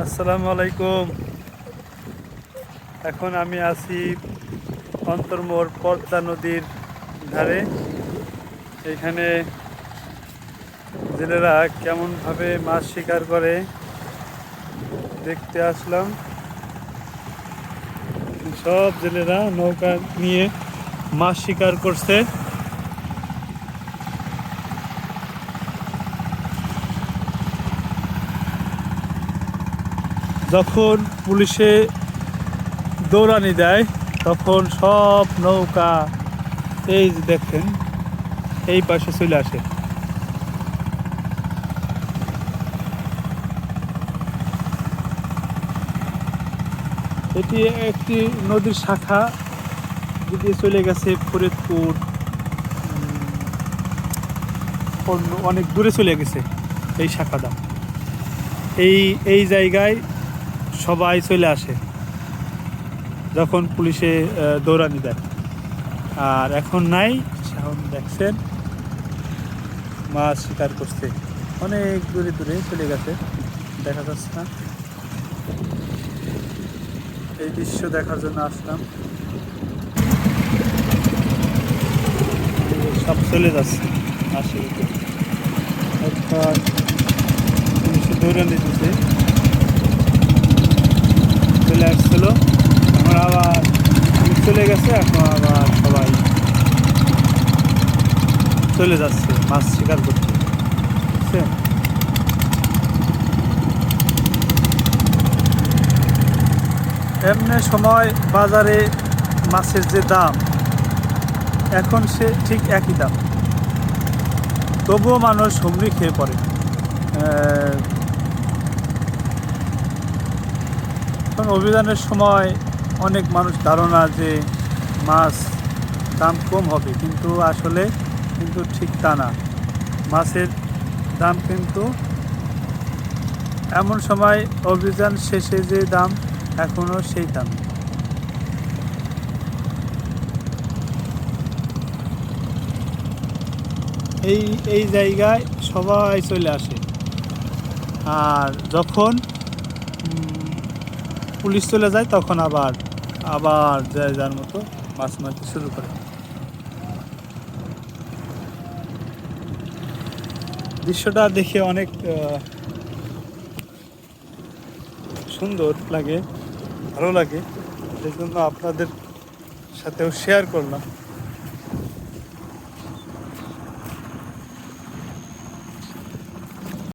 আসসালামু আলাইকুম। এখন আমি আছি অন্তরমোড় পদ্মা নদীর ধারে। এখানে জেলেরা কেমনভাবে মাছ শিকার করে দেখতে আসলাম। সব জেলেরা নৌকা নিয়ে মাছ শিকার করছে। যখন পুলিশে দৌড়ানি দেয় তখন সব নৌকা এই যে দেখেন এই পাশে চলে আসে। এটি একটি নদীর শাখা দিয়ে চলে গেছে ফরিদপুর, অনেক দূরে চলে গেছে এই শাখাটা। এই এই জায়গায় সবাই চলে আসে যখন পুলিশে দৌড়ানি দেয়। আর এখন নাই, এখন দেখছেন মাছ শিকার করছে, অনেক দূরে দূরে চলে গেছে, দেখা যাচ্ছে না। এই দৃশ্য দেখার জন্য আসলাম। সব চলে যাচ্ছে আসে, পুলিশে দৌড়ানি দিতে চলে আসছিল, এখন আবার চলে গেছে। এখন আবার সবাই চলে যাচ্ছে মাছ শিকার করতে, বুঝছেন? এমনি সময় বাজারে মাছের যে দাম, এখন সে ঠিক একই দাম, তবুও মানুষ হুমড়ি খেয়ে পড়ে। এখন অভিযানের সময় অনেক মানুষ ধারণা যে মাছ দাম কম হবে, কিন্তু আসলে ঠিক তা না। মাছের দাম কিন্তু এমন সময় অভিযান শেষে যে দাম এখনও সেই দাম। এই জায়গায় সবাই চলে আসে, আর যখন পুলিশ চলে যায় তখন আবার যে যার মতো মাছ মারতে শুরু করে। দৃশ্যটা দেখে অনেক সুন্দর লাগে, ভালো লাগে, সেই জন্য আপনাদের সাথেও শেয়ার করলাম।